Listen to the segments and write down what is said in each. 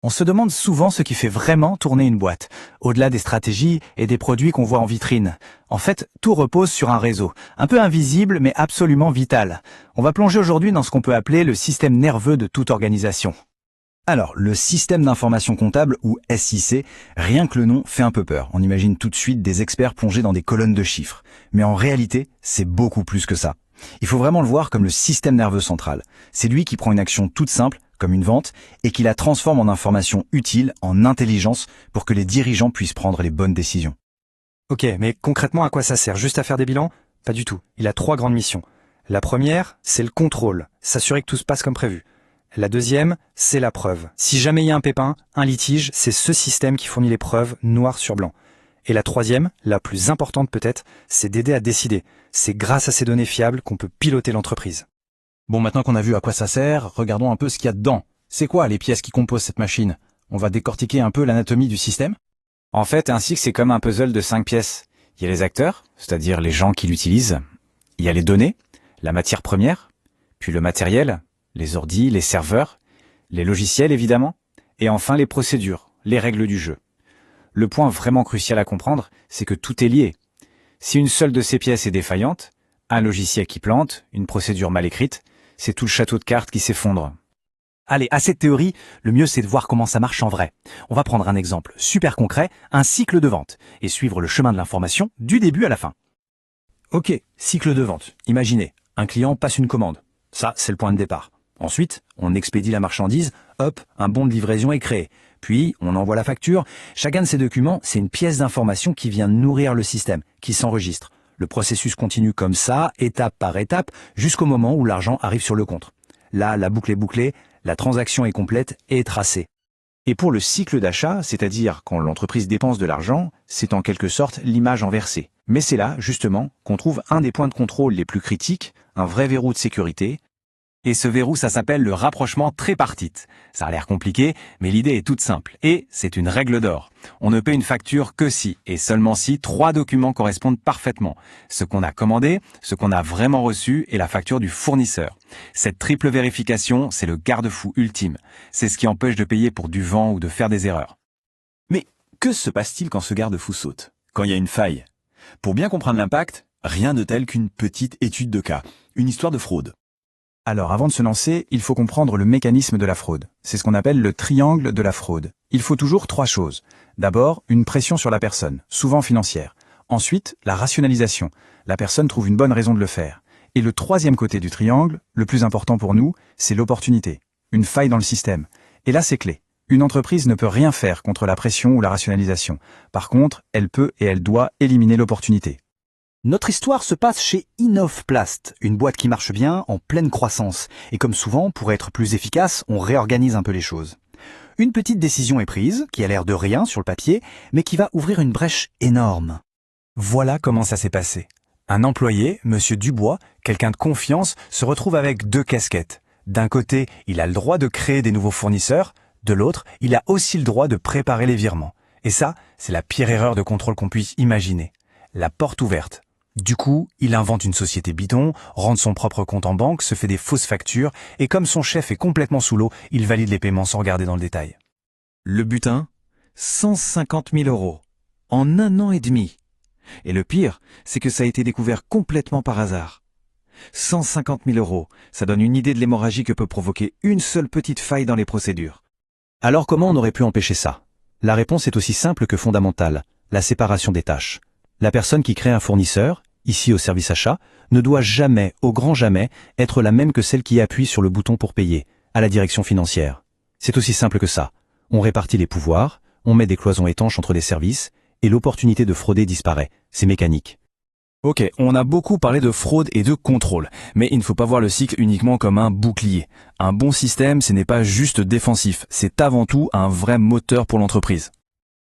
On se demande souvent ce qui fait vraiment tourner une boîte, au-delà des stratégies et des produits qu'on voit en vitrine. En fait, tout repose sur un réseau, un peu invisible mais absolument vital. On va plonger aujourd'hui dans ce qu'on peut appeler le système nerveux de toute organisation. Alors, le système d'information comptable, ou SIC, rien que le nom fait un peu peur. On imagine tout de suite des experts plongés dans des colonnes de chiffres. Mais en réalité, c'est beaucoup plus que ça. Il faut vraiment le voir comme le système nerveux central. C'est lui qui prend une action toute simple, comme une vente, et qui la transforme en information utile, en intelligence, pour que les dirigeants puissent prendre les bonnes décisions. Ok, mais concrètement, à quoi ça sert? Juste à faire des bilans? Pas du tout. Il a 3 grandes missions. La première, c'est le contrôle, s'assurer que tout se passe comme prévu. La deuxième, c'est la preuve. Si jamais il y a un pépin, un litige, c'est ce système qui fournit les preuves noir sur blanc. Et la troisième, la plus importante peut-être, c'est d'aider à décider. C'est grâce à ces données fiables qu'on peut piloter l'entreprise. Bon, maintenant qu'on a vu à quoi ça sert, regardons un peu ce qu'il y a dedans. C'est quoi les pièces qui composent cette machine? On va décortiquer un peu l'anatomie du système. En fait, un cycle, c'est comme un puzzle de 5 pièces. Il y a les acteurs, c'est-à-dire les gens qui l'utilisent. Il y a les données, la matière première, puis le matériel, les ordis, les serveurs, les logiciels évidemment, et enfin les procédures, les règles du jeu. Le point vraiment crucial à comprendre, c'est que tout est lié. Si une seule de ces pièces est défaillante, un logiciel qui plante, une procédure mal écrite, c'est tout le château de cartes qui s'effondre. Allez, à cette théorie, le mieux c'est de voir comment ça marche en vrai. On va prendre un exemple super concret, un cycle de vente, et suivre le chemin de l'information du début à la fin. Ok, cycle de vente. Imaginez, un client passe une commande. Ça, c'est le point de départ. Ensuite, on expédie la marchandise, hop, un bon de livraison est créé. Puis, on envoie la facture. Chacun de ces documents, c'est une pièce d'information qui vient nourrir le système, qui s'enregistre. Le processus continue comme ça, étape par étape, jusqu'au moment où l'argent arrive sur le compte. Là, la boucle est bouclée, la transaction est complète et tracée. Et pour le cycle d'achat, c'est-à-dire quand l'entreprise dépense de l'argent, c'est en quelque sorte l'image inversée. Mais c'est là, justement, qu'on trouve un des points de contrôle les plus critiques, un vrai verrou de sécurité. Et ce verrou, ça s'appelle le rapprochement tripartite. Ça a l'air compliqué, mais l'idée est toute simple. Et c'est une règle d'or. On ne paie une facture que si, et seulement si, 3 documents correspondent parfaitement. Ce qu'on a commandé, ce qu'on a vraiment reçu et la facture du fournisseur. Cette triple vérification, c'est le garde-fou ultime. C'est ce qui empêche de payer pour du vent ou de faire des erreurs. Mais que se passe-t-il quand ce garde-fou saute? Quand il y a une faille? Pour bien comprendre l'impact, rien de tel qu'une petite étude de cas. Une histoire de fraude. Alors, avant de se lancer, il faut comprendre le mécanisme de la fraude. C'est ce qu'on appelle le triangle de la fraude. Il faut toujours 3 choses. D'abord, une pression sur la personne, souvent financière. Ensuite, la rationalisation. La personne trouve une bonne raison de le faire. Et le troisième côté du triangle, le plus important pour nous, c'est l'opportunité. Une faille dans le système. Et là, c'est clé. Une entreprise ne peut rien faire contre la pression ou la rationalisation. Par contre, elle peut et elle doit éliminer l'opportunité. Notre histoire se passe chez Innovplast, une boîte qui marche bien, en pleine croissance. Et comme souvent, pour être plus efficace, on réorganise un peu les choses. Une petite décision est prise, qui a l'air de rien sur le papier, mais qui va ouvrir une brèche énorme. Voilà comment ça s'est passé. Un employé, Monsieur Dubois, quelqu'un de confiance, se retrouve avec 2 casquettes. D'un côté, il a le droit de créer des nouveaux fournisseurs, de l'autre, il a aussi le droit de préparer les virements. Et ça, c'est la pire erreur de contrôle qu'on puisse imaginer. La porte ouverte. Du coup, il invente une société bidon, rentre son propre compte en banque, se fait des fausses factures, et comme son chef est complètement sous l'eau, il valide les paiements sans regarder dans le détail. Le butin, 150 000 €, en 1 an et demi. Et le pire, c'est que ça a été découvert complètement par hasard. 150 000 €, ça donne une idée de l'hémorragie que peut provoquer une seule petite faille dans les procédures. Alors comment on aurait pu empêcher ça? La réponse est aussi simple que fondamentale, la séparation des tâches. La personne qui crée un fournisseur, ici au service achat, ne doit jamais, au grand jamais, être la même que celle qui appuie sur le bouton pour payer, à la direction financière. C'est aussi simple que ça. On répartit les pouvoirs, on met des cloisons étanches entre les services, et l'opportunité de frauder disparaît. C'est mécanique. Ok, on a beaucoup parlé de fraude et de contrôle, mais il ne faut pas voir le cycle uniquement comme un bouclier. Un bon système, ce n'est pas juste défensif, c'est avant tout un vrai moteur pour l'entreprise.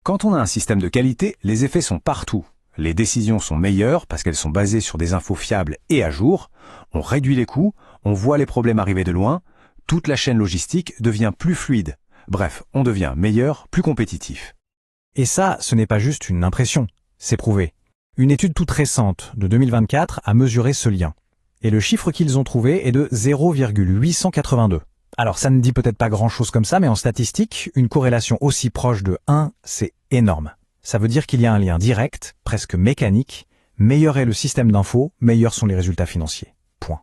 Quand on a un système de qualité, les effets sont partout. Les décisions sont meilleures parce qu'elles sont basées sur des infos fiables et à jour. On réduit les coûts, on voit les problèmes arriver de loin. Toute la chaîne logistique devient plus fluide. Bref, on devient meilleur, plus compétitif. Et ça, ce n'est pas juste une impression, c'est prouvé. Une étude toute récente, de 2024, a mesuré ce lien. Et le chiffre qu'ils ont trouvé est de 0,882. Alors ça ne dit peut-être pas grand-chose comme ça, mais en statistique, une corrélation aussi proche de 1, c'est énorme. Ça veut dire qu'il y a un lien direct, presque mécanique. Meilleur est le système d'infos, meilleurs sont les résultats financiers. Point.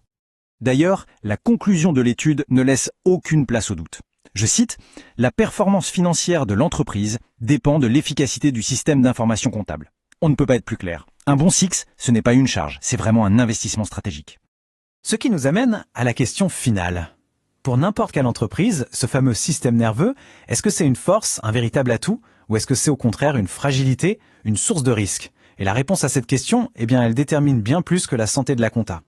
D'ailleurs, la conclusion de l'étude ne laisse aucune place au doute. Je cite, « La performance financière de l'entreprise dépend de l'efficacité du système d'information comptable. » On ne peut pas être plus clair. Un bon SIX, ce n'est pas une charge, c'est vraiment un investissement stratégique. Ce qui nous amène à la question finale. Pour n'importe quelle entreprise, ce fameux système nerveux, est-ce que c'est une force, un véritable atout, ou est-ce que c'est au contraire une fragilité, une source de risque? Et la réponse à cette question, eh bien, elle détermine bien plus que la santé de la compta.